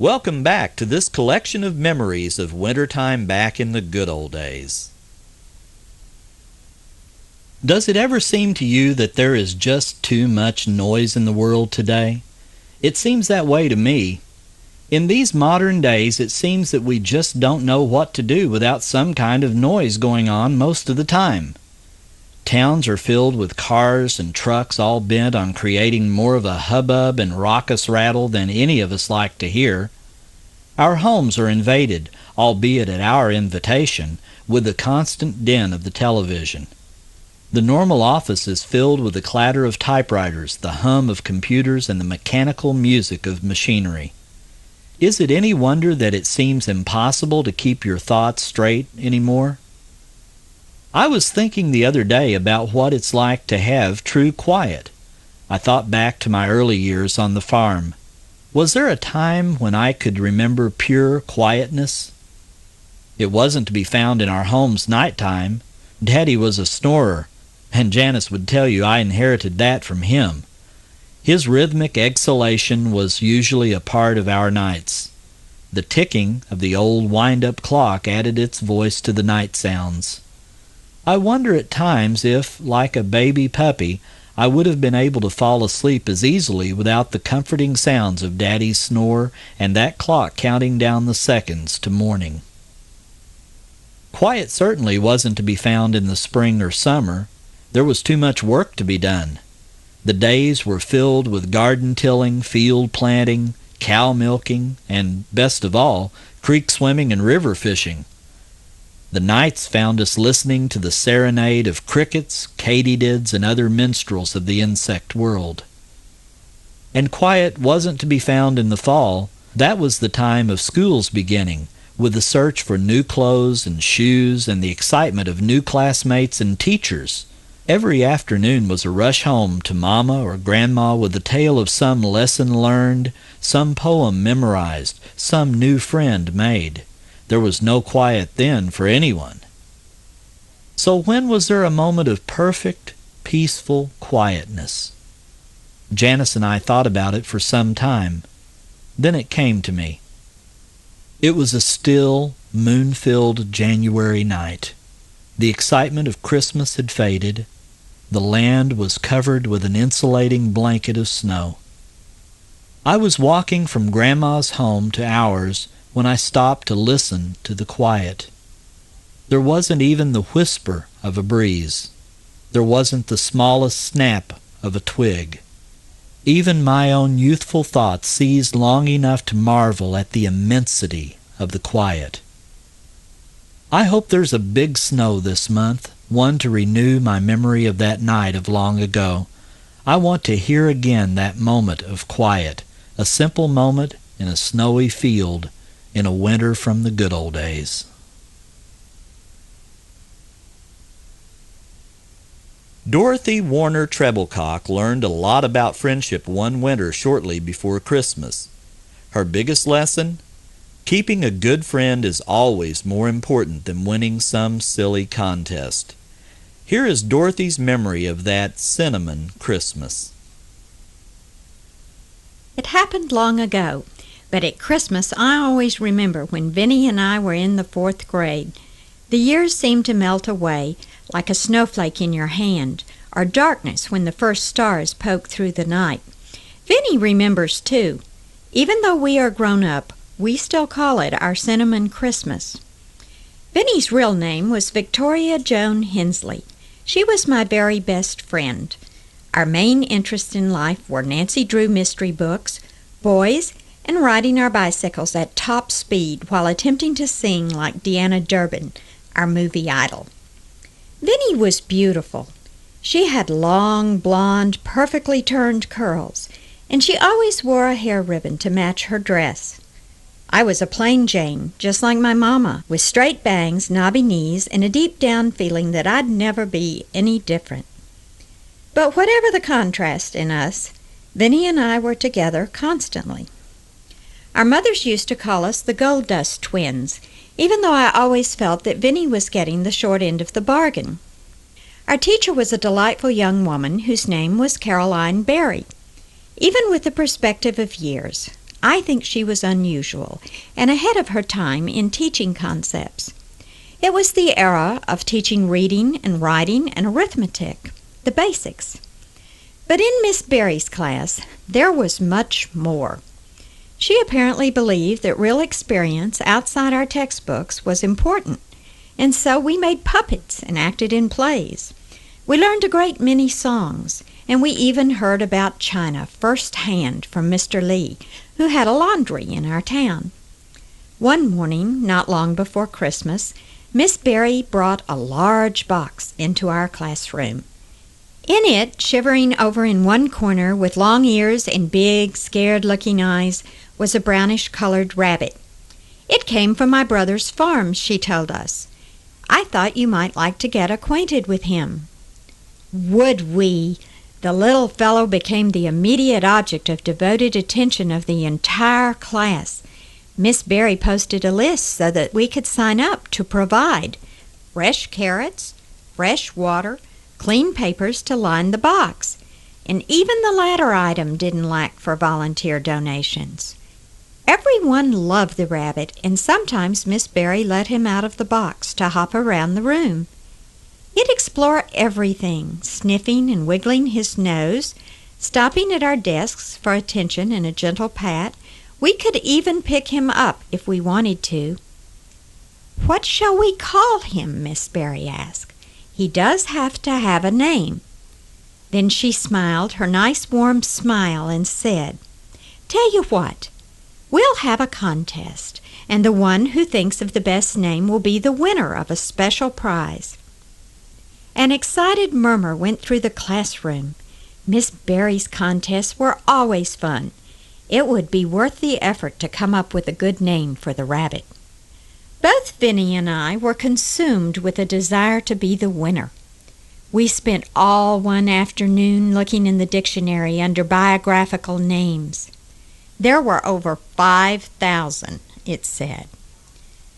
Welcome back to this collection of memories of wintertime back in the good old days. Does it ever seem to you that there is just too much noise in the world today? It seems that way to me. In these modern days, it seems that we just don't know what to do without some kind of noise going on most of the time. Towns are filled with cars and trucks all bent on creating more of a hubbub and raucous rattle than any of us like to hear. Our homes are invaded, albeit at our invitation, with the constant din of the television. The normal office is filled with the clatter of typewriters, the hum of computers, and the mechanical music of machinery. Is it any wonder that it seems impossible to keep your thoughts straight anymore? I was thinking the other day about what it's like to have true quiet. I thought back to my early years on the farm. Was there a time when I could remember pure quietness? It wasn't to be found in our home's nighttime. Daddy was a snorer, and Janice would tell you I inherited that from him. His rhythmic exhalation was usually a part of our nights. The ticking of the old wind-up clock added its voice to the night sounds. I wonder at times if, like a baby puppy, I would have been able to fall asleep as easily without the comforting sounds of Daddy's snore and that clock counting down the seconds to morning. Quiet certainly wasn't to be found in the spring or summer. There was too much work to be done. The days were filled with garden tilling, field planting, cow milking, and, best of all, creek swimming and river fishing. The nights found us listening to the serenade of crickets, katydids, and other minstrels of the insect world. And quiet wasn't to be found in the fall. That was the time of school's beginning, with the search for new clothes and shoes and the excitement of new classmates and teachers. Every afternoon was a rush home to Mama or Grandma with the tale of some lesson learned, some poem memorized, some new friend made. There was no quiet then for anyone. So when was there a moment of perfect, peaceful quietness? Janice and I thought about it for some time. Then it came to me. It was a still, moon-filled January night. The excitement of Christmas had faded. The land was covered with an insulating blanket of snow. I was walking from Grandma's home to ours when I stopped to listen to the quiet. There wasn't even the whisper of a breeze. There wasn't the smallest snap of a twig. Even my own youthful thoughts seized long enough to marvel at the immensity of the quiet. I hope there's a big snow this month, one to renew my memory of that night of long ago. I want to hear again that moment of quiet, a simple moment in a snowy field, in a winter from the good old days. Dorothy Warner Trebilcock learned a lot about friendship one winter shortly before Christmas. Her biggest lesson? Keeping a good friend is always more important than winning some silly contest. Here is Dorothy's memory of that cinnamon Christmas. It happened long ago. But at Christmas, I always remember when Vinny and I were in the 4th grade. The years seemed to melt away like a snowflake in your hand, or darkness when the first stars poke through the night. Vinny remembers, too. Even though we are grown up, we still call it our cinnamon Christmas. Vinny's real name was Victoria Joan Hensley. She was my very best friend. Our main interests in life were Nancy Drew mystery books, boys, and riding our bicycles at top speed while attempting to sing like Deanna Durbin, our movie idol. Vinny was beautiful. She had long, blonde, perfectly turned curls, and she always wore a hair ribbon to match her dress. I was a plain Jane, just like my mama, with straight bangs, knobby knees, and a deep-down feeling that I'd never be any different. But whatever the contrast in us, Vinny and I were together constantly. Our mothers used to call us the Gold Dust Twins, even though I always felt that Vinny was getting the short end of the bargain. Our teacher was a delightful young woman whose name was Caroline Barry. Even with the perspective of years, I think she was unusual and ahead of her time in teaching concepts. It was the era of teaching reading and writing and arithmetic, the basics. But in Miss Barry's class, there was much more. She apparently believed that real experience outside our textbooks was important, and so we made puppets and acted in plays. We learned a great many songs, and we even heard about China firsthand from Mr. Lee, who had a laundry in our town. One morning, not long before Christmas, Miss Barry brought a large box into our classroom. In it, shivering over in one corner with long ears and big, scared-looking eyes, was a brownish-colored rabbit. It came from my brother's farm, she told us. I thought you might like to get acquainted with him. Would we? The little fellow became the immediate object of devoted attention of the entire class. Miss Barry posted a list so that we could sign up to provide fresh carrots, fresh water, clean papers to line the box, and even the latter item didn't lack for volunteer donations. Everyone loved the rabbit, and sometimes Miss Barry let him out of the box to hop around the room. He'd explore everything, sniffing and wiggling his nose, stopping at our desks for attention and a gentle pat. We could even pick him up if we wanted to. "What shall we call him?" Miss Barry asked. "He does have to have a name." Then she smiled her nice warm smile and said, "Tell you what, we'll have a contest, and the one who thinks of the best name will be the winner of a special prize." An excited murmur went through the classroom. Miss Barry's contests were always fun. It would be worth the effort to come up with a good name for the rabbit. Both Vinny and I were consumed with a desire to be the winner. We spent all one afternoon looking in the dictionary under biographical names. There were over 5,000, it said.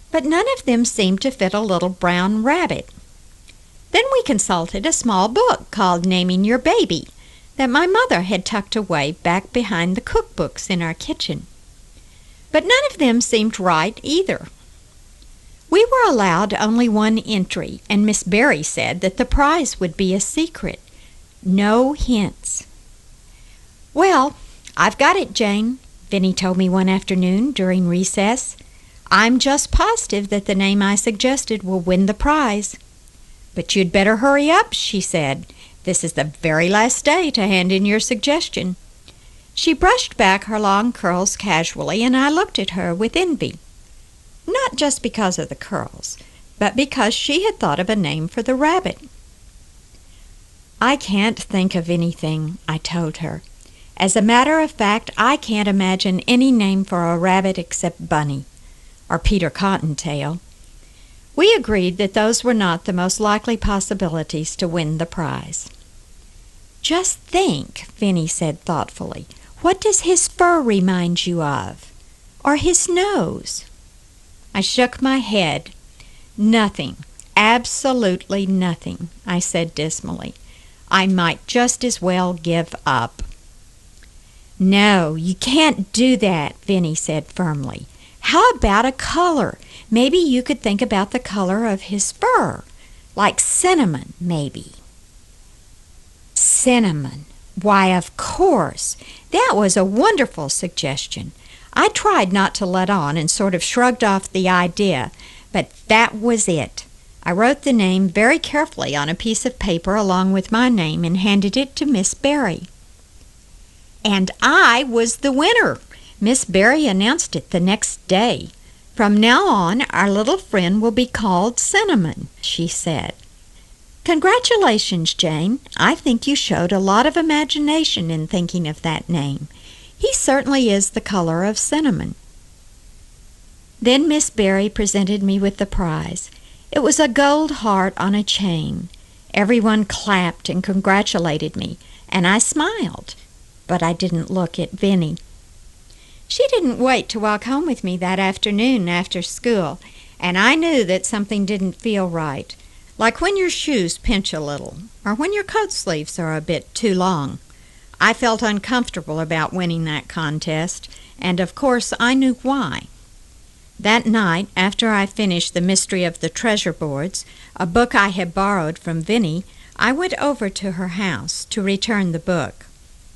But none of them seemed to fit a little brown rabbit. Then we consulted a small book called Naming Your Baby that my mother had tucked away back behind the cookbooks in our kitchen. But none of them seemed right either. We were allowed only one entry, and Miss Barry said that the prize would be a secret. No hints. "Well, I've got it, Jane," Vinny told me one afternoon during recess. "I'm just positive that the name I suggested will win the prize." "But you'd better hurry up," she said. "This is the very last day to hand in your suggestion." She brushed back her long curls casually, and I looked at her with envy. Not just because of the curls, but because she had thought of a name for the rabbit. "I can't think of anything," I told her. "As a matter of fact, I can't imagine any name for a rabbit except Bunny, or Peter Cottontail." We agreed that those were not the most likely possibilities to win the prize. "Just think," Vinny said thoughtfully, "what does his fur remind you of? Or his nose?" I shook my head. "Nothing, absolutely nothing," I said dismally. "I might just as well give up." "No, you can't do that," Vinny said firmly. "How about a color? Maybe you could think about the color of his fur, like cinnamon, maybe." Cinnamon. Why, of course. That was a wonderful suggestion. I tried not to let on and sort of shrugged off the idea, but that was it. I wrote the name very carefully on a piece of paper along with my name and handed it to Miss Barry. And I was the winner. Miss Barry announced it the next day. "From now on, our little friend will be called Cinnamon," she said. "Congratulations, Jane. I think you showed a lot of imagination in thinking of that name. He certainly is the color of cinnamon." Then Miss Barry presented me with the prize. It was a gold heart on a chain. Everyone clapped and congratulated me, and I smiled, but I didn't look at Vinny. She didn't wait to walk home with me that afternoon after school, and I knew that something didn't feel right, like when your shoes pinch a little, or when your coat sleeves are a bit too long. I felt uncomfortable about winning that contest, and of course I knew why. That night, after I finished The Mystery of the Treasure Boards, a book I had borrowed from Vinnie, I went over to her house to return the book.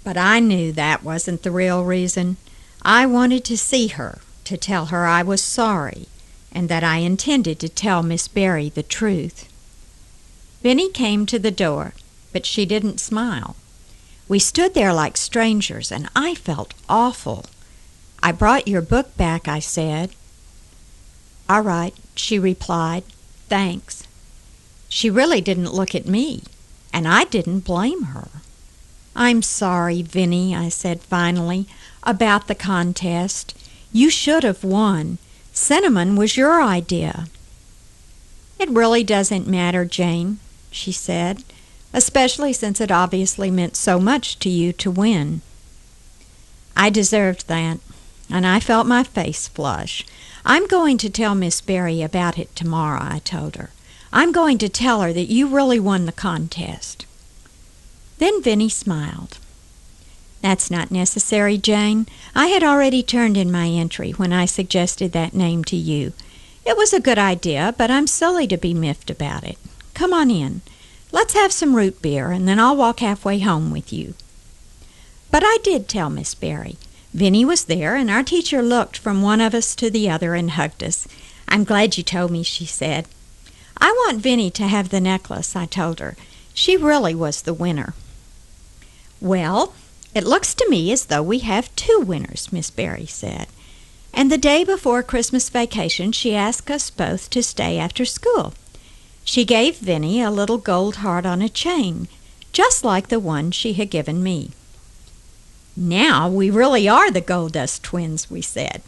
But I knew that wasn't the real reason. I wanted to see her, to tell her I was sorry, and that I intended to tell Miss Barry the truth. Vinnie came to the door, but she didn't smile. We stood there like strangers, and I felt awful. "I brought your book back," I said. "All right," she replied. "Thanks." She really didn't look at me, and I didn't blame her. "I'm sorry, Vinnie," I said finally, "about the contest. You should have won. Cinnamon was your idea." "It really doesn't matter, Jane," she said, "especially since it obviously meant so much to you to win." I deserved that, and I felt my face flush. "I'm going to tell Miss Barry about it tomorrow," I told her. "I'm going to tell her that you really won the contest." Then Vinnie smiled. "That's not necessary, Jane. I had already turned in my entry when I suggested that name to you. It was a good idea, but I'm silly to be miffed about it. Come on in. Let's have some root beer, and then I'll walk halfway home with you." But I did tell Miss Barry. Vinnie was there, and our teacher looked from one of us to the other and hugged us. "I'm glad you told me," she said. "I want Vinnie to have the necklace," I told her. "She really was the winner." "Well, it looks to me as though we have two winners," Miss Barry said. And the day before Christmas vacation, she asked us both to stay after school. She gave Vinnie a little gold heart on a chain, just like the one she had given me. "Now we really are the Gold Dust twins," we said.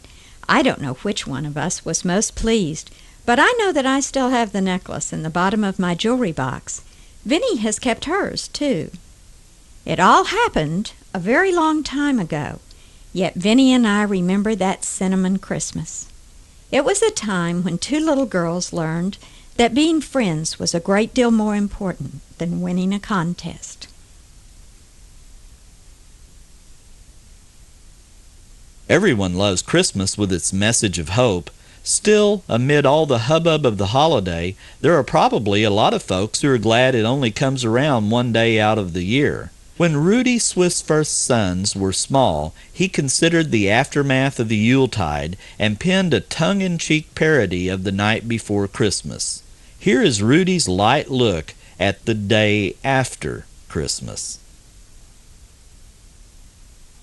I don't know which one of us was most pleased, but I know that I still have the necklace in the bottom of my jewelry box. Vinnie has kept hers, too. It all happened a very long time ago, yet Vinnie and I remember that cinnamon Christmas. It was a time when two little girls learned that being friends was a great deal more important than winning a contest. Everyone loves Christmas with its message of hope. Still, amid all the hubbub of the holiday, there are probably a lot of folks who are glad it only comes around one day out of the year. When Rudy Swisfurth's sons were small, he considered the aftermath of the Yuletide and penned a tongue-in-cheek parody of the night before Christmas. Here is Rudy's light look at the day after Christmas.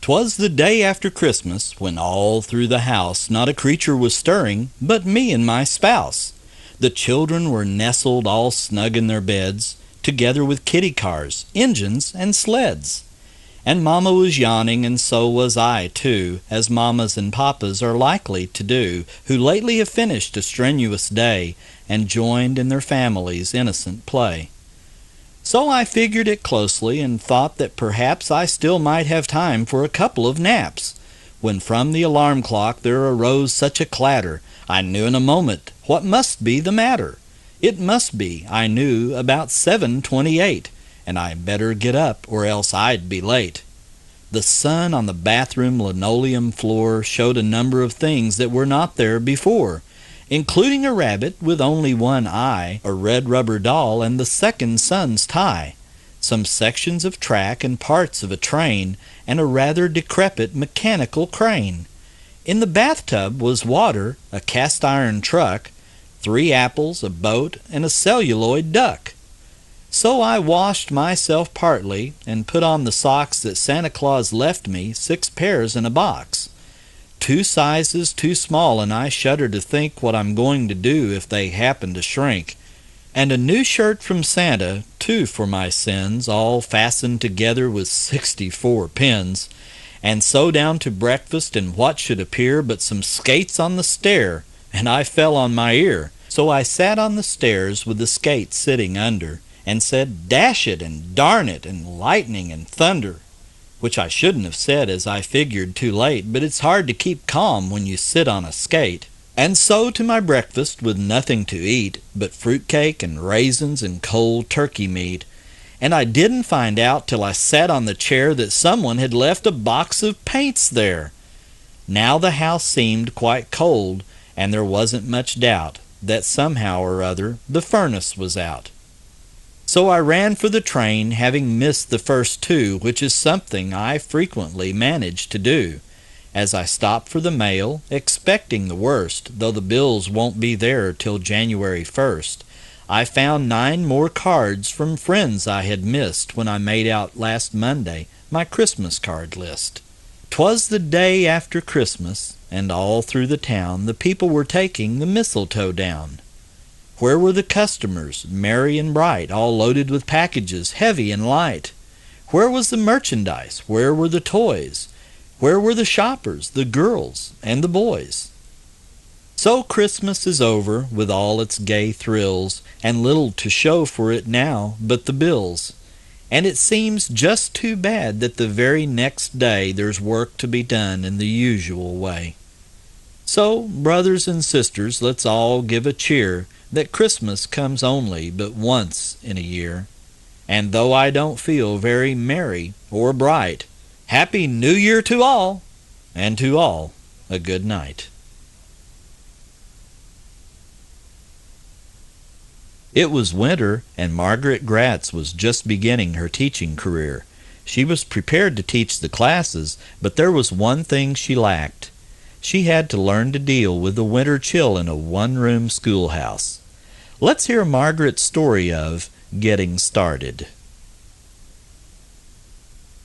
"'Twas the day after Christmas, when all through the house not a creature was stirring but me and my spouse. The children were nestled all snug in their beds, together with kitty cars, engines, and sleds. And Mama was yawning, and so was I, too, as mamas and papas are likely to do, who lately have finished a strenuous day and joined in their families' innocent play. So I figured it closely and thought that perhaps I still might have time for a couple of naps, when from the alarm clock there arose such a clatter, I knew in a moment what must be the matter. It must be, I knew, about 7:28, and I better get up or else I'd be late. The sun on the bathroom linoleum floor showed a number of things that were not there before, including a rabbit with only one eye, a red rubber doll, and the second son's tie, some sections of track and parts of a train, and a rather decrepit mechanical crane. In the bathtub was water, a cast-iron truck, 3 apples, a boat, and a celluloid duck. So I washed myself partly, and put on the socks that Santa Claus left me, 6 pairs in a box. 2 sizes too small, and I shudder to think what I'm going to do if they happen to shrink. And a new shirt from Santa, 2 for my sins, all fastened together with 64 pins. And so down to breakfast in what should appear but some skates on the stair, and I fell on my ear. So I sat on the stairs with the skates sitting under, and said, "Dash it, and darn it, and lightning and thunder," which I shouldn't have said, as I figured too late, but it's hard to keep calm when you sit on a skate. And so to my breakfast, with nothing to eat but fruitcake and raisins and cold turkey meat, and I didn't find out till I sat on the chair that someone had left a box of paints there. Now the house seemed quite cold, and there wasn't much doubt that somehow or other the furnace was out. So I ran for the train, having missed the first two, which is something I frequently manage to do, as I stopped for the mail, expecting the worst, though the bills won't be there till January 1st. I found 9 more cards from friends I had missed when I made out last Monday my Christmas card list. 'Twas the day after Christmas, and all through the town the people were taking the mistletoe down. Where were the customers, merry and bright, all loaded with packages, heavy and light? Where was the merchandise? Where were the toys? Where were the shoppers, the girls, and the boys? So Christmas is over, with all its gay thrills, and little to show for it now but the bills. And it seems just too bad that the very next day there's work to be done in the usual way. So, brothers and sisters, let's all give a cheer that Christmas comes only but once in a year. And though I don't feel very merry or bright, Happy New Year to all, and to all a good night. It was winter, and Margaret Gratz was just beginning her teaching career. She was prepared to teach the classes, but there was one thing she lacked. She had to learn to deal with the winter chill in a one-room schoolhouse. Let's hear Margaret's story of getting started.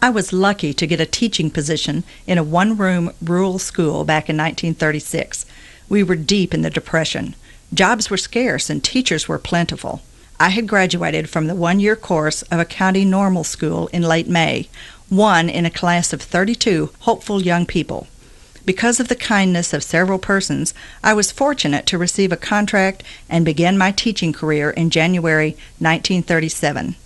I was lucky to get a teaching position in a one-room rural school back in 1936. We were deep in the Depression. Jobs were scarce and teachers were plentiful. I had graduated from the one-year course of a county normal school in late May, one in a class of 32 hopeful young people. Because of the kindness of several persons, I was fortunate to receive a contract and begin my teaching career in January 1937.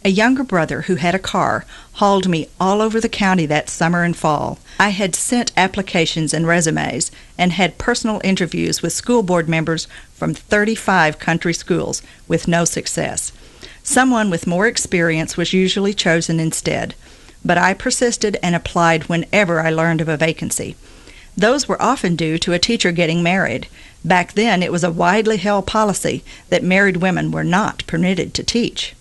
A younger brother who had a car hauled me all over the county that summer and fall. I had sent applications and resumes and had personal interviews with school board members from 35 country schools with no success. Someone with more experience was usually chosen instead, but I persisted and applied whenever I learned of a vacancy. Those were often due to a teacher getting married. Back then, it was a widely held policy that married women were not permitted to teach.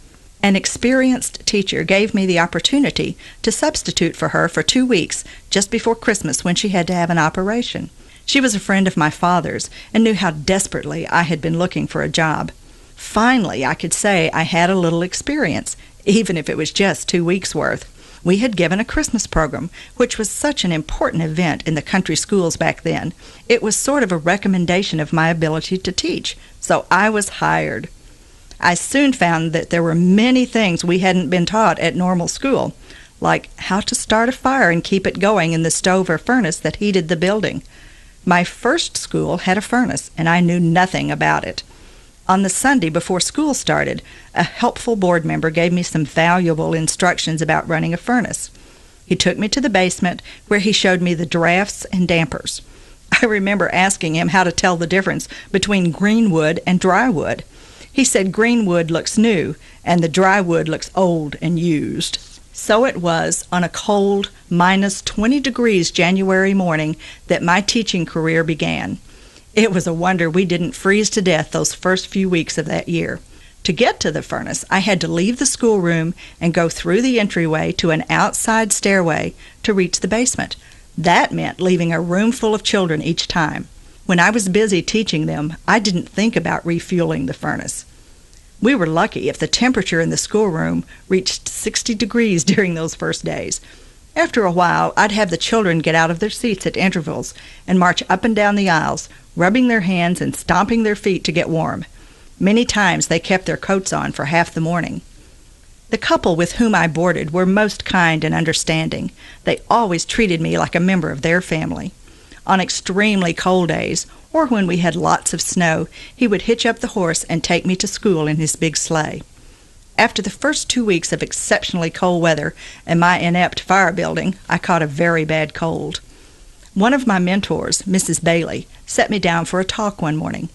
An experienced teacher gave me the opportunity to substitute for her for 2 weeks just before Christmas when she had to have an operation. She was a friend of my father's and knew how desperately I had been looking for a job. Finally, I could say I had a little experience, even if it was just 2 weeks' worth. We had given a Christmas program, which was such an important event in the country schools back then. It was sort of a recommendation of my ability to teach, so I was hired. I soon found that there were many things we hadn't been taught at normal school, like how to start a fire and keep it going in the stove or furnace that heated the building. My first school had a furnace, and I knew nothing about it. On the Sunday before school started, a helpful board member gave me some valuable instructions about running a furnace. He took me to the basement where he showed me the drafts and dampers. I remember asking him how to tell the difference between green wood and dry wood. He said green wood looks new and the dry wood looks old and used. So it was on a cold, minus 20 degrees January morning that my teaching career began. It was a wonder we didn't freeze to death those first few weeks of that year. To get to the furnace, I had to leave the schoolroom and go through the entryway to an outside stairway to reach the basement. That meant leaving a room full of children each time. When I was busy teaching them, I didn't think about refueling the furnace. We were lucky if the temperature in the schoolroom reached 60 degrees during those first days. After a while, I'd have the children get out of their seats at intervals and march up and down the aisles, rubbing their hands and stomping their feet to get warm. Many times they kept their coats on for half the morning. The couple with whom I boarded were most kind and understanding. They always treated me like a member of their family. On extremely cold days, or when we had lots of snow, he would hitch up the horse and take me to school in his big sleigh. After the first 2 weeks of exceptionally cold weather and my inept fire building, I caught a very bad cold. One of my mentors, Mrs. Bailey, set me down for a talk one morning.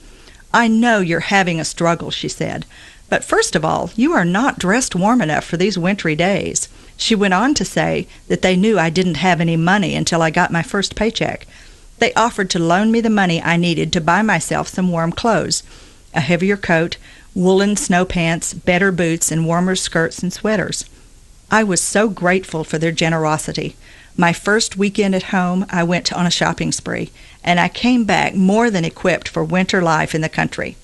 "I know you're having a struggle," she said, But first of all, you are not dressed warm enough for these wintry days. She went on to say that they knew I didn't have any money until I got my first paycheck. They offered to loan me the money I needed to buy myself some warm clothes, a heavier coat, woolen snow pants, better boots, and warmer skirts and sweaters. I was so grateful for their generosity. My first weekend at home, I went on a shopping spree, and I came back more than equipped for winter life in the country.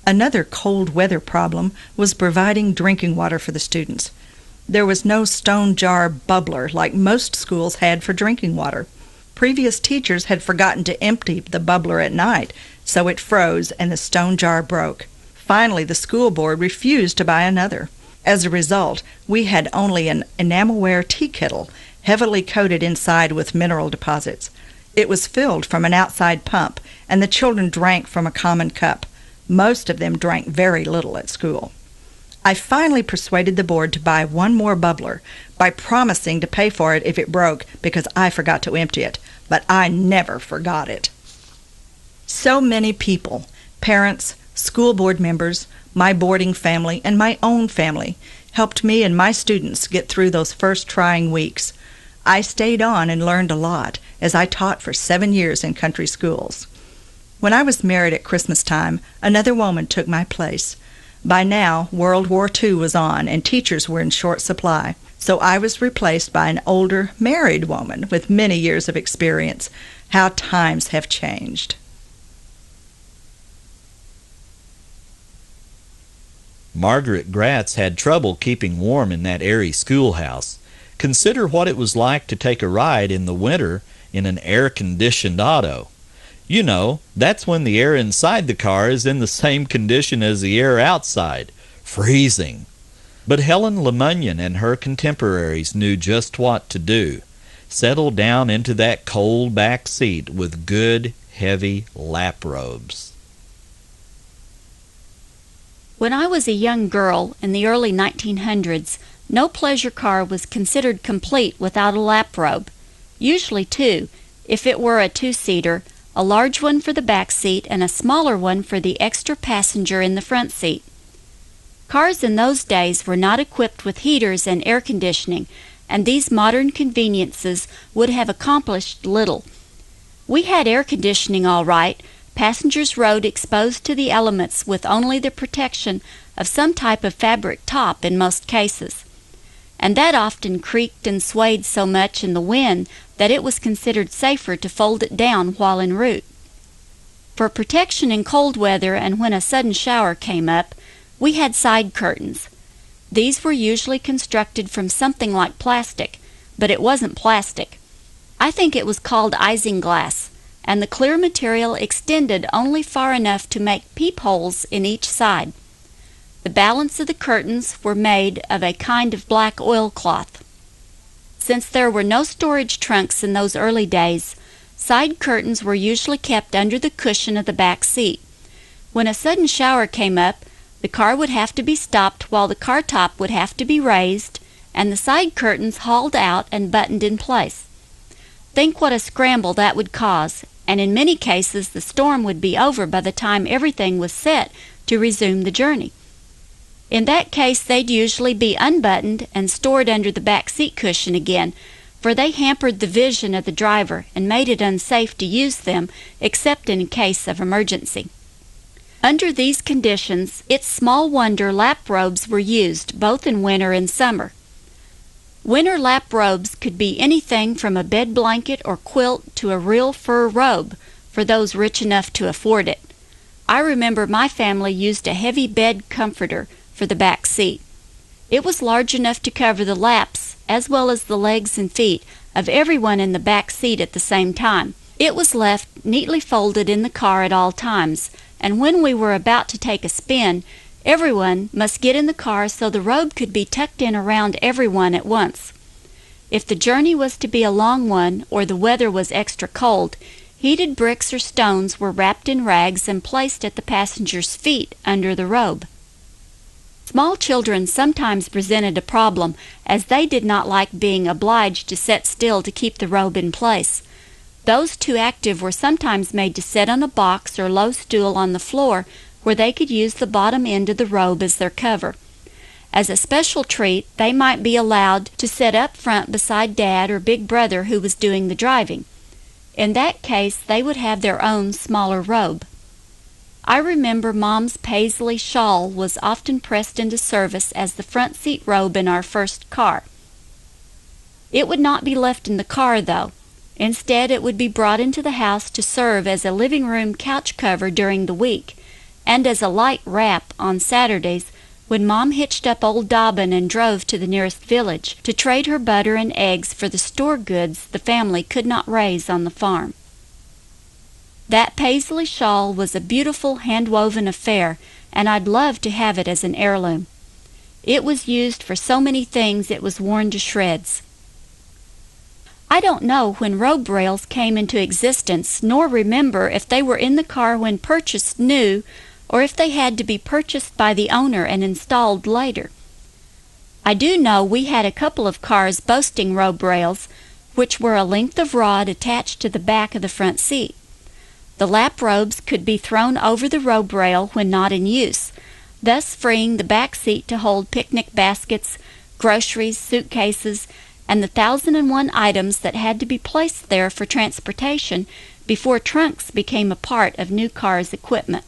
Another cold weather problem was providing drinking water for the students. There was no stone jar bubbler like most schools had for drinking water. Previous teachers had forgotten to empty the bubbler at night, so it froze and the stone jar broke. Finally, the school board refused to buy another. As a result, we had only an enamelware tea kettle, heavily coated inside with mineral deposits. It was filled from an outside pump, and the children drank from a common cup. Most of them drank very little at school. I finally persuaded the board to buy one more bubbler by promising to pay for it if it broke because I forgot to empty it, but I never forgot it. So many people, parents, school board members, my boarding family, and my own family, helped me and my students get through those first trying weeks. I stayed on and learned a lot as I taught for 7 years in country schools. When I was married at Christmas time, another woman took my place. By now, World War II was on and teachers were in short supply, so I was replaced by an older, married woman with many years of experience. How times have changed. Margaret Gratz had trouble keeping warm in that airy schoolhouse. Consider what it was like to take a ride in the winter in an air-conditioned auto. You know, that's when the air inside the car is in the same condition as the air outside, freezing. But Helen LeMunyon and her contemporaries knew just what to do. Settle down into that cold back seat with good, heavy lap robes. When I was a young girl in the early 1900s, no pleasure car was considered complete without a lap robe. Usually two, if it were a two-seater, a large one for the back seat and a smaller one for the extra passenger in the front seat. Cars in those days were not equipped with heaters and air conditioning, and these modern conveniences would have accomplished little. We had air conditioning all right. Passengers rode exposed to the elements with only the protection of some type of fabric top in most cases. And that often creaked and swayed so much in the wind that it was considered safer to fold it down while en route. For protection in cold weather and when a sudden shower came up, we had side curtains. These were usually constructed from something like plastic, but it wasn't plastic. I think it was called isinglass, and the clear material extended only far enough to make peepholes in each side. The balance of the curtains were made of a kind of black oilcloth. Since there were no storage trunks in those early days, side curtains were usually kept under the cushion of the back seat. When a sudden shower came up, the car would have to be stopped while the car top would have to be raised and the side curtains hauled out and buttoned in place. Think what a scramble that would cause, and in many cases the storm would be over by the time everything was set to resume the journey. In that case, they'd usually be unbuttoned and stored under the back seat cushion again, for they hampered the vision of the driver and made it unsafe to use them except in case of emergency. Under these conditions, it's small wonder lap robes were used both in winter and summer. Winter lap robes could be anything from a bed blanket or quilt to a real fur robe for those rich enough to afford it. I remember my family used a heavy bed comforter for the back seat. It was large enough to cover the laps as well as the legs and feet of everyone in the back seat at the same time. It was left neatly folded in the car at all times, and when we were about to take a spin, everyone must get in the car so the robe could be tucked in around everyone at once. If the journey was to be a long one or the weather was extra cold, heated bricks or stones were wrapped in rags and placed at the passenger's feet under the robe. Small children sometimes presented a problem, as they did not like being obliged to sit still to keep the robe in place. Those too active were sometimes made to sit on a box or low stool on the floor where they could use the bottom end of the robe as their cover. As a special treat, they might be allowed to sit up front beside Dad or Big Brother who was doing the driving. In that case, they would have their own smaller robe. I remember Mom's paisley shawl was often pressed into service as the front seat robe in our first car. It would not be left in the car, though. Instead, it would be brought into the house to serve as a living room couch cover during the week, and as a light wrap on Saturdays when Mom hitched up old Dobbin and drove to the nearest village to trade her butter and eggs for the store goods the family could not raise on the farm. That paisley shawl was a beautiful hand-woven affair, and I'd love to have it as an heirloom. It was used for so many things it was worn to shreds. I don't know when robe rails came into existence, nor remember if they were in the car when purchased new, or if they had to be purchased by the owner and installed later. I do know we had a couple of cars boasting robe rails, which were a length of rod attached to the back of the front seat. The lap robes could be thrown over the robe rail when not in use, thus freeing the back seat to hold picnic baskets, groceries, suitcases, and the 1,001 items that had to be placed there for transportation before trunks became a part of new cars' equipment.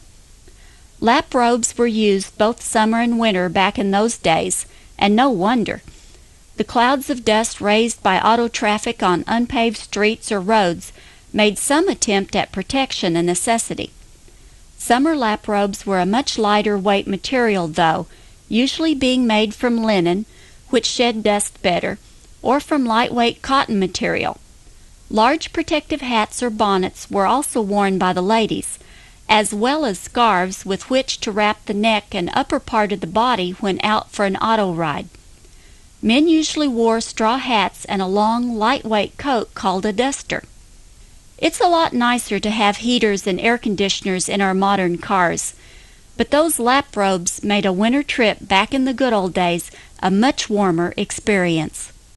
Lap robes were used both summer and winter back in those days, and no wonder. The clouds of dust raised by auto traffic on unpaved streets or roads made some attempt at protection a necessity. Summer lap robes were a much lighter weight material, though, usually being made from linen, which shed dust better, or from lightweight cotton material. Large protective hats or bonnets were also worn by the ladies, as well as scarves with which to wrap the neck and upper part of the body when out for an auto ride. Men usually wore straw hats and a long, lightweight coat called a duster. It's a lot nicer to have heaters and air conditioners in our modern cars, but those lap robes made a winter trip back in the good old days a much warmer experience.